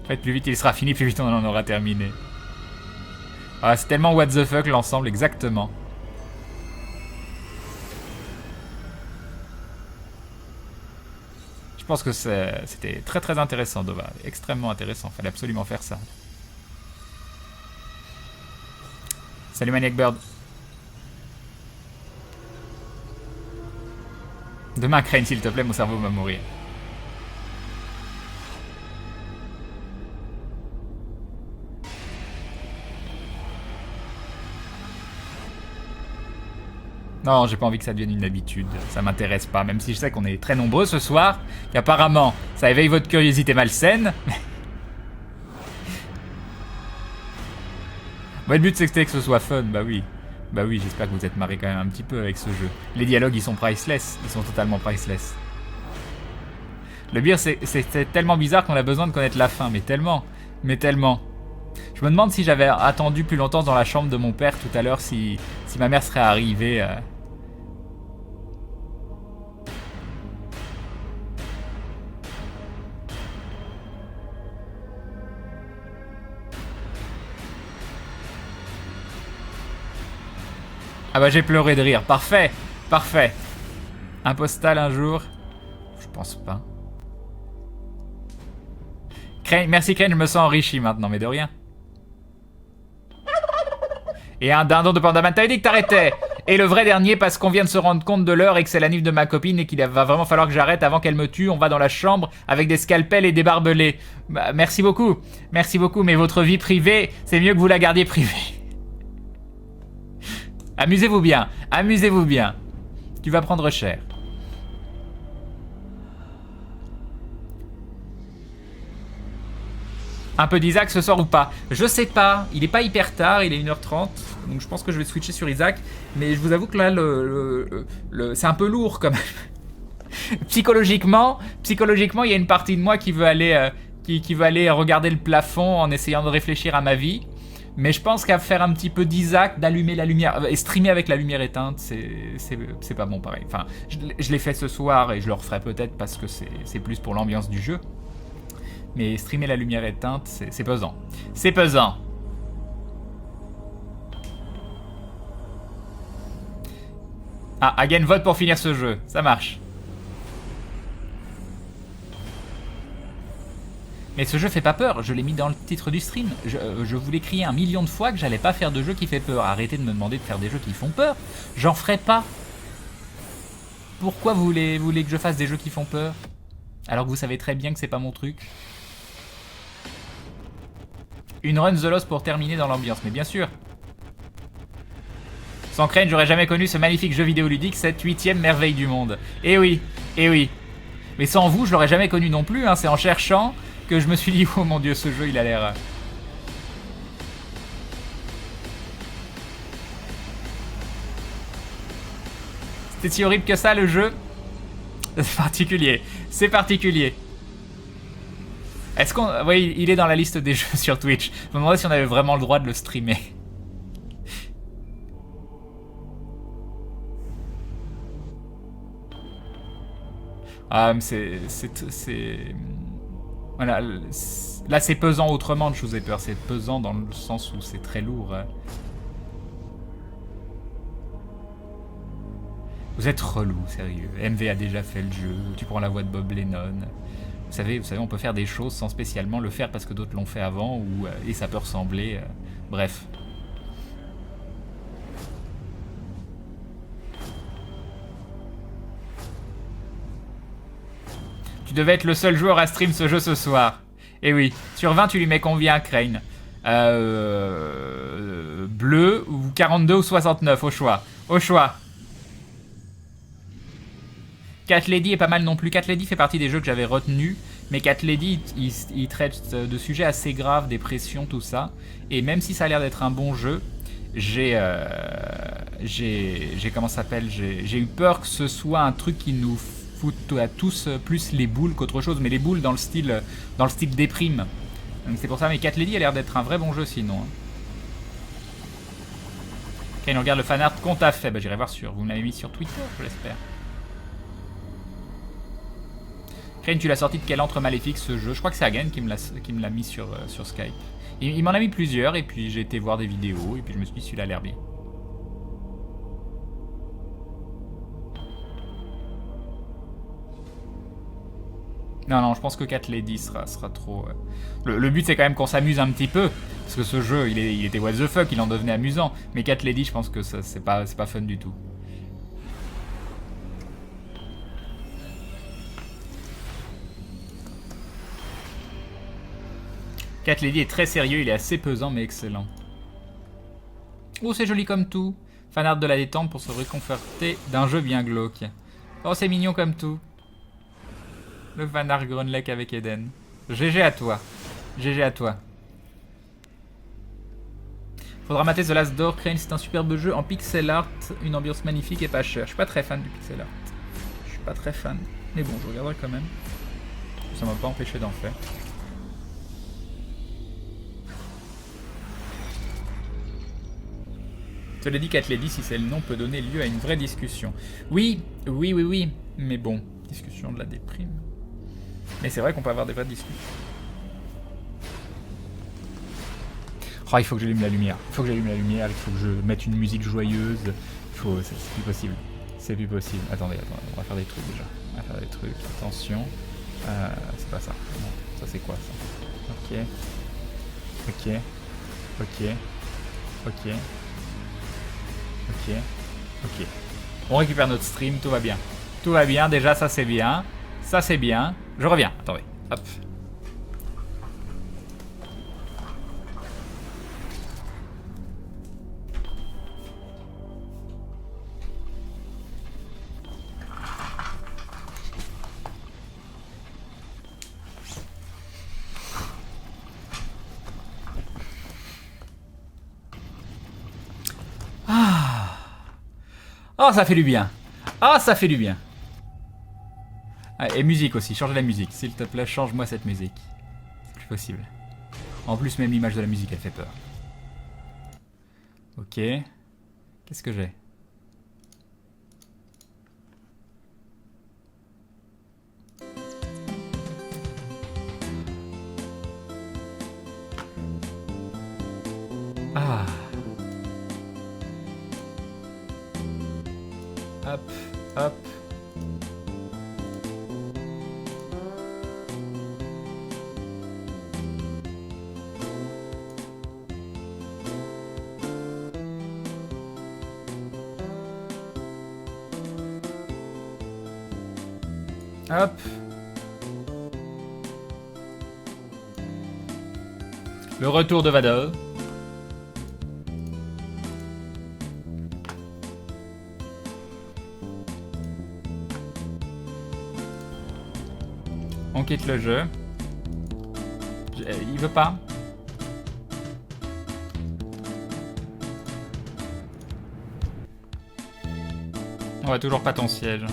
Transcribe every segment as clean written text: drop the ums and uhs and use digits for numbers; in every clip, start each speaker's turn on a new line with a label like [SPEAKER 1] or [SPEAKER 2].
[SPEAKER 1] fait, plus vite il sera fini, plus vite on en aura terminé. Ah, c'est tellement what the fuck l'ensemble, exactement. Je pense que c'était très très intéressant, Dova. Extrêmement intéressant, fallait absolument faire ça. Salut Maniac Bird. Demain, Crane, s'il te plaît, mon cerveau va mourir. Non, j'ai pas envie que ça devienne une habitude. Ça m'intéresse pas, même si je sais qu'on est très nombreux ce soir. Qu'apparemment, ça éveille votre curiosité malsaine. Bon, le but, c'était que ce soit fun, bah oui. Bah oui, j'espère que vous êtes marrés quand même un petit peu avec ce jeu. Les dialogues, ils sont priceless. Ils sont totalement priceless. Le pire, c'est tellement bizarre qu'on a besoin de connaître la fin, mais tellement. Mais tellement. Je me demande si j'avais attendu plus longtemps dans la chambre de mon père tout à l'heure, si ma mère serait arrivée. Ah bah j'ai pleuré de rire. Parfait. Parfait. Un postal un jour. Je pense pas. Crane, merci Crane, je me sens enrichi maintenant, mais de rien. Et un dindon de Pandaman, t'avais dit que t'arrêtais. Et le vrai dernier, parce qu'on vient de se rendre compte de l'heure et que c'est la nif de ma copine et qu'il va vraiment falloir que j'arrête avant qu'elle me tue. On va dans la chambre avec des scalpels et des barbelés. Bah, merci beaucoup, mais votre vie privée, c'est mieux que vous la gardiez privée. Amusez-vous bien, amusez-vous bien. Tu vas prendre cher. Un peu d'Isaac ce soir ou pas? Je sais pas, il est pas hyper tard, il est 1h30, donc je pense que je vais switcher sur Isaac, mais je vous avoue que là, c'est un peu lourd quand même. Psychologiquement, il y a une partie de moi qui veut aller, qui veut aller regarder le plafond en essayant de réfléchir à ma vie, mais je pense qu'à faire un petit peu d'Isaac, d'allumer la lumière, et streamer avec la lumière éteinte, c'est pas bon pareil. Enfin, je l'ai fait ce soir et je le referai peut-être parce que c'est plus pour l'ambiance du jeu. Mais streamer la lumière éteinte, c'est pesant. C'est pesant. Ah, Hagen vote pour finir ce jeu. Ça marche. Mais ce jeu fait pas peur. Je l'ai mis dans le titre du stream. Je vous l'ai crié 1 million de fois que j'allais pas faire de jeu qui fait peur. Arrêtez de me demander de faire des jeux qui font peur. J'en ferai pas. Pourquoi vous voulez que je fasse des jeux qui font peur? Alors que vous savez très bien que c'est pas mon truc. Une run The Lost pour terminer dans l'ambiance, mais bien sûr. Sans Crane, j'aurais jamais connu ce magnifique jeu vidéo ludique, cette 8ème merveille du monde. Eh oui, eh oui. Mais sans vous, je l'aurais jamais connu non plus, hein. C'est en cherchant que je me suis dit, oh mon dieu, ce jeu, il a l'air... C'était si horrible que ça, le jeu? C'est particulier, c'est particulier. Est-ce qu'on... Oui, il est dans la liste des jeux sur Twitch. Je me demandais si on avait vraiment le droit de le streamer. Ah, c'est... Voilà. Là, c'est pesant autrement de Je vous ai peur. C'est pesant dans le sens où c'est très lourd. Vous êtes relou, sérieux. MV a déjà fait le jeu. Tu prends la voix de Bob Lennon. Vous savez, on peut faire des choses sans spécialement le faire parce que d'autres l'ont fait avant et ça peut ressembler. Bref. Tu devais être le seul joueur à stream ce jeu ce soir. Eh oui. Sur 20, tu lui mets combien, Crane? Bleu ou 42 ou 69, au choix. Au choix. Cat Lady est pas mal non plus. Cat Lady fait partie des jeux que j'avais retenus. Mais Cat Lady, il traite de sujets assez graves, dépression, tout ça. Et même si ça a l'air d'être un bon jeu, j'ai comment ça s'appelle, j'ai eu peur que ce soit un truc qui nous foute à tous plus les boules qu'autre chose. Mais les boules dans le style déprime. Donc c'est pour ça. Mais Cat Lady a l'air d'être un vrai bon jeu sinon. Hein. Ok, on regarde le fanart qu'on t'a fait. Bah, j'irai voir sur. Vous me l'avez mis sur Twitter, je l'espère. Crane, tu l'as sorti de quel antre maléfique ce jeu? Je crois que c'est Hagen qui me l'a mis sur Skype. Il m'en a mis plusieurs et puis j'ai été voir des vidéos et puis je me suis dit celui-là a l'air bien. Non, je pense que Cat Lady sera trop... Le but c'est quand même qu'on s'amuse un petit peu. Parce que ce jeu, il était what the fuck, il en devenait amusant. Mais Cat Lady, je pense que c'est pas fun du tout. Cat Lady est très sérieux, il est assez pesant mais excellent. Oh, c'est joli comme tout. Fanart de la détente pour se réconforter d'un jeu bien glauque. Oh, c'est mignon comme tout. Le fanart Grunlek avec Eden. GG à toi. GG à toi. Faudra mater The Last Door. Crane, c'est un superbe jeu en pixel art, une ambiance magnifique et pas cher. Je suis pas très fan du pixel art. Je suis pas très fan. Mais bon, je regarderai quand même. Ça m'a pas empêché d'en faire. Cela dit, Cat Lady, si c'est le nom, peut donner lieu à une vraie discussion. Oui. Mais bon, discussion de la déprime. Mais c'est vrai qu'on peut avoir des vraies discussions. Oh, il faut que j'allume la lumière. Il faut que je mette une musique joyeuse. C'est plus possible. C'est plus possible. Attendez, on va faire des trucs déjà. Attention. C'est pas ça. Non, ça c'est quoi ça? Ok. On récupère notre stream, tout va bien. Tout va bien, déjà ça c'est bien. Ça c'est bien. Je reviens, attendez. Hop. Oh, ça fait du bien. Ça fait du bien. Ah, et musique aussi, change la musique. S'il te plaît, change-moi cette musique. C'est plus possible. En plus, même l'image de la musique, elle fait peur. Ok. Qu'est-ce que j'ai? Ah. Hop. Hop. Le retour de Vador. On quitte le jeu. Il veut pas. On va toujours pas ton siège.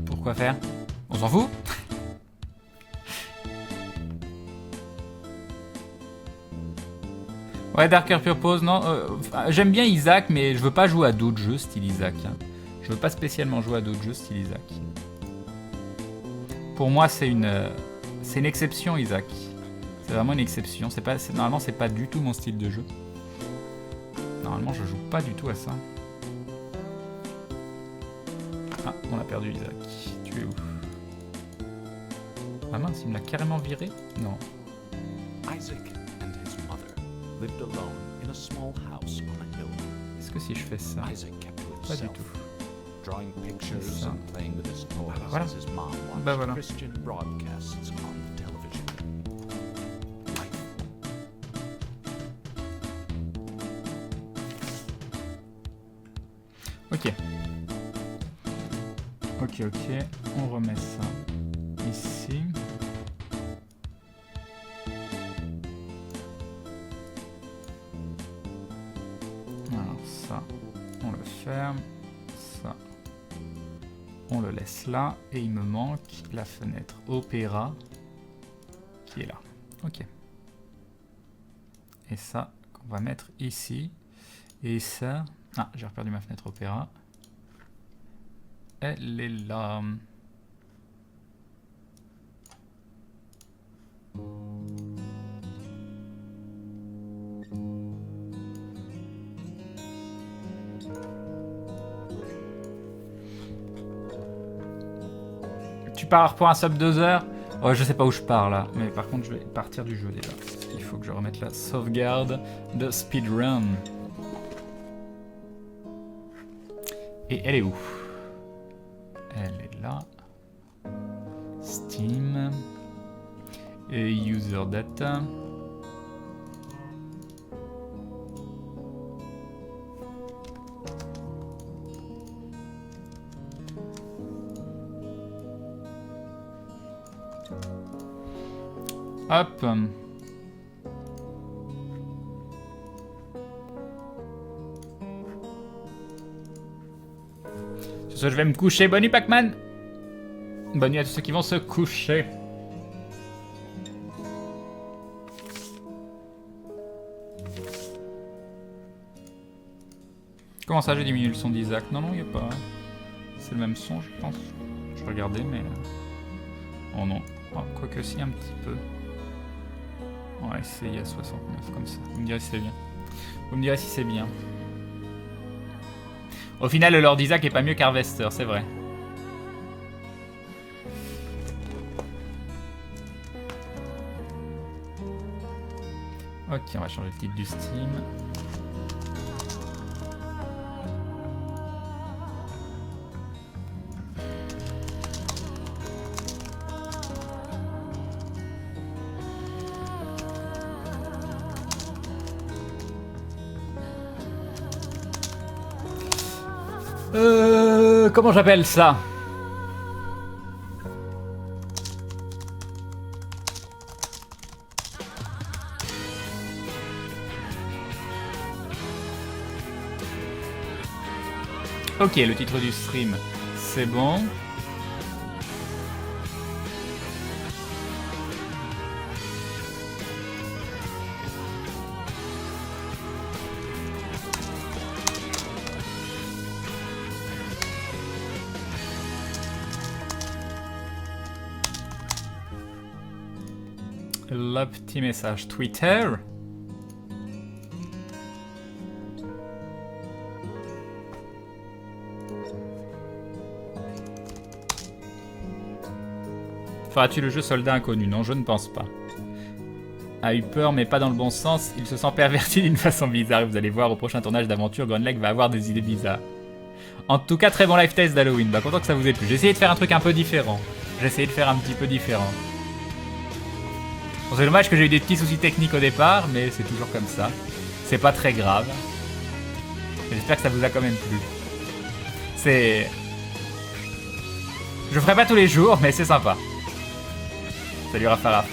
[SPEAKER 1] Pourquoi faire? On s'en fout? Ouais, Darker Purpose, non. J'aime bien Isaac, mais je veux pas jouer à d'autres jeux style Isaac. Hein. Je veux pas spécialement jouer à d'autres jeux style Isaac. Pour moi, c'est une exception, Isaac. C'est vraiment une exception. Normalement, c'est pas du tout mon style de jeu. Normalement, je joue pas du tout à ça. Ah, on a perdu Isaac. Tu es où? Ah mince, il me l'a carrément viré? Non.
[SPEAKER 2] Isaac and his mother lived alone in a small house on a hill.
[SPEAKER 1] Est-ce que si je fais ça?
[SPEAKER 2] Isaac kept to
[SPEAKER 1] Pas du
[SPEAKER 2] himself,
[SPEAKER 1] tout.
[SPEAKER 2] drawing pictures and playing with his toys
[SPEAKER 1] voilà.
[SPEAKER 2] as his mom watched
[SPEAKER 1] voilà.
[SPEAKER 2] Christian broadcasts on the television. Life.
[SPEAKER 1] Ok. On remet ça ici. Alors ça, on le ferme. Ça, on le laisse là. Et il me manque la fenêtre Opéra qui est là. Ok. Et ça, qu'on va mettre ici. Et ça... Ah, j'ai reperdu ma fenêtre Opéra. Elle est là. Tu pars pour un sub 2 heures? Ouais, je sais pas où je pars là, mais par contre je vais partir du jeu déjà. Il faut que je remette la sauvegarde de speedrun. Et elle est où? Elle est là. Steam. Et user data. Hop. Sur ce, je vais me coucher. Bonne nuit, Pac-Man. Bonne nuit à tous ceux qui vont se coucher. Comment ça, j'ai diminué le son d'Isaac? Non, non, il n'y a pas. C'est le même son, je pense. Je regardais, mais... Oh non. Oh, quoique si, un petit peu. Ouais, c'est il y a 69 comme ça. Vous me direz si c'est bien. Vous me direz si c'est bien. Au final, le Lord Isaac est pas mieux qu'Harvester, c'est vrai. Ok, on va changer le titre du Steam. Comment j'appelle ça? Ok, le titre du stream, c'est bon. Le petit message Twitter. Feras-tu le jeu Soldat Inconnu? Non, je ne pense pas. A eu peur, mais pas dans le bon sens. Il se sent perverti d'une façon bizarre. Vous allez voir, au prochain tournage d'aventure, Gunleg va avoir des idées bizarres. En tout cas, très bon live test d'Halloween. Bah, content que ça vous ait plu. J'ai essayé de faire un truc un peu différent. J'ai essayé de faire un petit peu différent. Bon, c'est dommage que j'ai eu des petits soucis techniques au départ, mais c'est toujours comme ça. C'est pas très grave. J'espère que ça vous a quand même plu. C'est... Je ferai pas tous les jours, mais c'est sympa. Salut Rafaraf.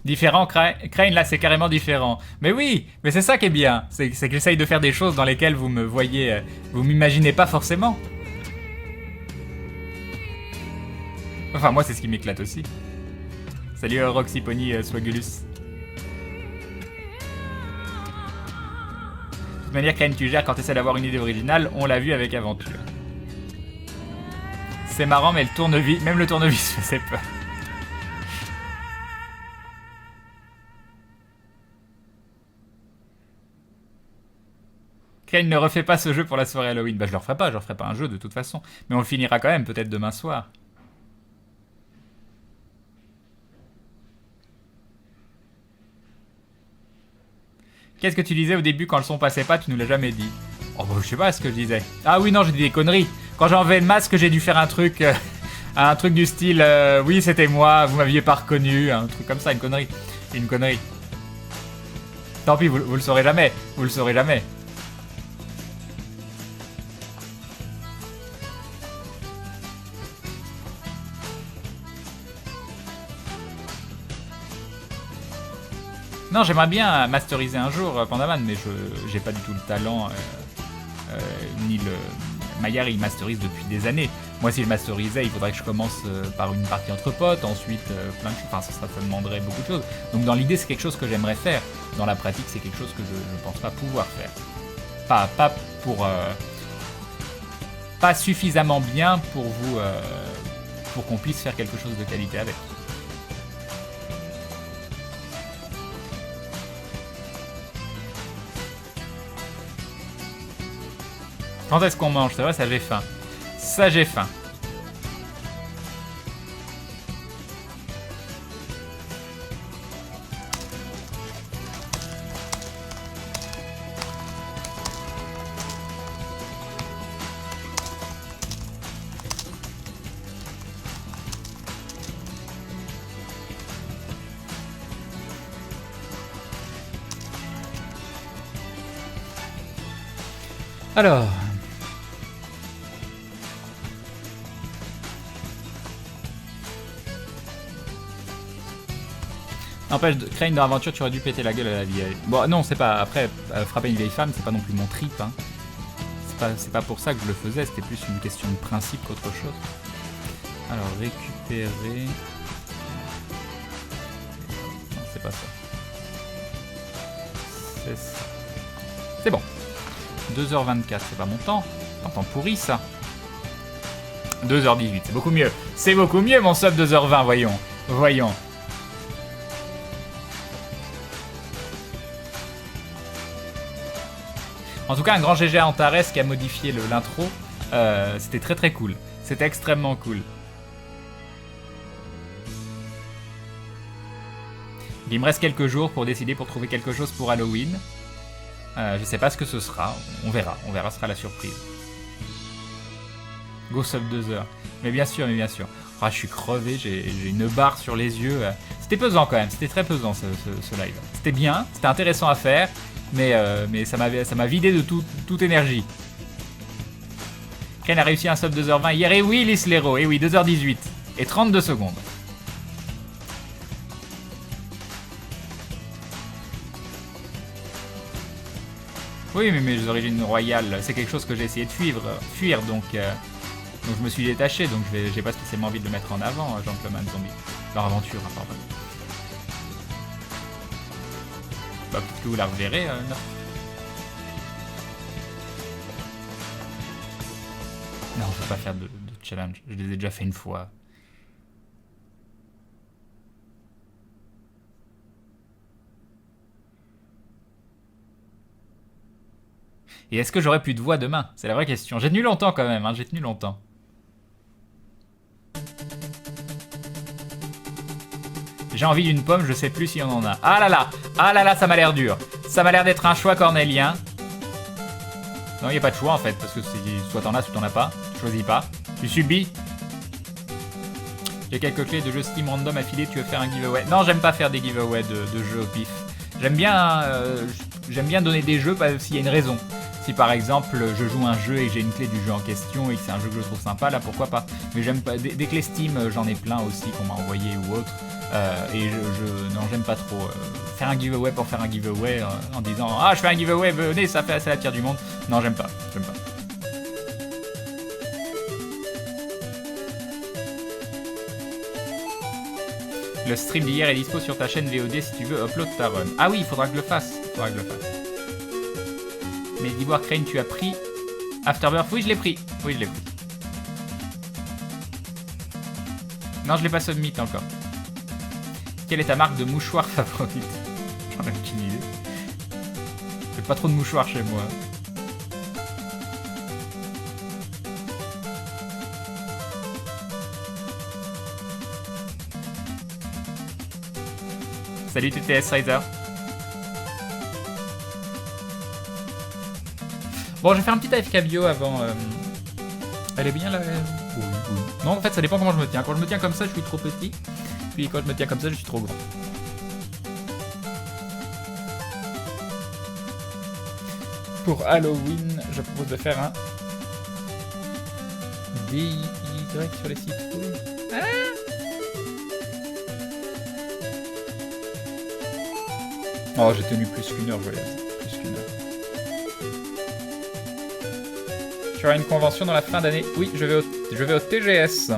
[SPEAKER 1] Différent, Crane, là c'est carrément différent. Mais oui, mais c'est ça qui est bien. C'est que j'essaye de faire des choses dans lesquelles vous me voyez, vous m'imaginez pas forcément. Enfin, moi c'est ce qui m'éclate aussi. Salut Roxy Pony Swagulus. De toute manière, Crane, tu gères quand tu essaies d'avoir une idée originale, on l'a vu avec Aventure. C'est marrant, mais le tournevis, même le tournevis faisait peur. Crane ne refait pas ce jeu pour la soirée Halloween. Bah je le referai pas un jeu de toute façon. Mais on le finira quand même, peut-être demain soir. Qu'est-ce que tu disais au début quand le son passait pas? Tu nous l'as jamais dit. Oh bah je sais pas ce que je disais. Ah oui non, j'ai dit des conneries. Quand j'ai enlevé le masque, j'ai dû faire un truc du style oui c'était moi, vous m'aviez pas reconnu, un truc comme ça, une connerie. Une connerie. Tant pis, vous le saurez jamais. Vous le saurez jamais. Non, j'aimerais bien masteriser un jour Pandaman, mais j'ai pas du tout le talent, Maillard il masterise depuis des années. Moi si je masterisais, il faudrait que je commence par une partie entre potes, ensuite plein de choses, enfin ça demanderait beaucoup de choses. Donc dans l'idée c'est quelque chose que j'aimerais faire. Dans la pratique c'est quelque chose que je ne pense pas pouvoir faire. Pas pour... pas suffisamment bien pour vous... pour qu'on puisse faire quelque chose de qualité avec. Quand est-ce qu'on mange? C'est vrai, ça j'ai faim. Ça j'ai faim. Alors... N'empêche, Crane dans l'aventure, tu aurais dû péter la gueule à la vieille. Bon, non, c'est pas... Après, frapper une vieille femme, c'est pas non plus mon trip, hein. C'est pas pour ça que je le faisais, c'était plus une question de principe qu'autre chose. Alors, récupérer... Non, c'est pas ça. C'est ça. C'est bon. 2h24, c'est pas mon temps. C'est un temps pourri, ça. 2h18, c'est beaucoup mieux. C'est beaucoup mieux, mon sub 2h20, voyons. Voyons. En tout cas, un grand GG à Antares qui a modifié l'intro. C'était très très cool. C'était extrêmement cool. Il me reste quelques jours pour décider, pour trouver quelque chose pour Halloween. Je sais pas ce que ce sera. On verra, ce sera la surprise. Go sub 2 heures. Mais bien sûr, Oh, je suis crevé, j'ai une barre sur les yeux. C'était pesant quand même, c'était très pesant ce live. C'était bien, c'était intéressant à faire. Mais ça m'a vidé de toute énergie. Ken a réussi un sub 2h20 hier. Et oui, Lislero. Et oui, 2h18. Et 32 secondes. Oui, mais mes origines royales, c'est quelque chose que j'ai essayé de fuir. Donc je me suis détaché. Donc j'ai pas spécialement envie de le mettre en avant, Gentleman Zombie. Leur aventure, hein, pardon. Bah, peut-être que vous la reverrez, non. Non, je vais pas faire de challenge. Je les ai déjà fait une fois. Et est-ce que j'aurai plus de voix demain? C'est la vraie question. J'ai tenu longtemps quand même, hein, j'ai tenu longtemps. J'ai envie d'une pomme, je sais plus si on en a. Ah là là, ça m'a l'air dur. Ça m'a l'air d'être un choix cornélien. Non, il n'y a pas de choix en fait, parce que soit t'en as, soit t'en as pas. Tu choisis pas. Tu subis. J'ai quelques clés de jeux Steam random affilées, tu veux faire un giveaway? Non, j'aime pas faire des giveaways de jeux au pif. J'aime bien donner des jeux s'il y a une raison. Si par exemple je joue un jeu et que j'ai une clé du jeu en question et que c'est un jeu que je trouve sympa, là pourquoi pas. Mais j'aime pas des clés Steam, j'en ai plein aussi qu'on m'a envoyé ou autre. Non, j'aime pas trop faire un giveaway pour faire un giveaway en disant ah je fais un giveaway, venez, ça attire du monde. Non, j'aime pas. Le stream d'hier est dispo sur ta chaîne VOD si tu veux upload ta run. Ah oui, il faudra que je le fasse. Mais d'Ivoire Crane, tu as pris Afterbirth? Oui, je l'ai pris. Non, je l'ai pas submit encore. Quelle est ta marque de mouchoir favorite? J'en ai aucune idée. J'ai pas trop de mouchoirs chez moi. Salut TTS Riser. Bon, je vais faire un petit AFK bio avant. Elle est bien là. Oui. Non, en fait, ça dépend comment je me tiens. Quand je me tiens comme ça, je suis trop petit. Puis quand je me tiens comme ça, je suis trop grand. Pour Halloween, je propose de faire un DIY sur les citrouilles. Ah! Oh, j'ai tenu plus qu'une heure, je voyais. Plus qu'une heure. Tu as une convention dans la fin d'année? Oui, je vais au TGS.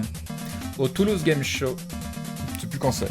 [SPEAKER 1] Au Toulouse Game Show. Je sais plus quand c'est.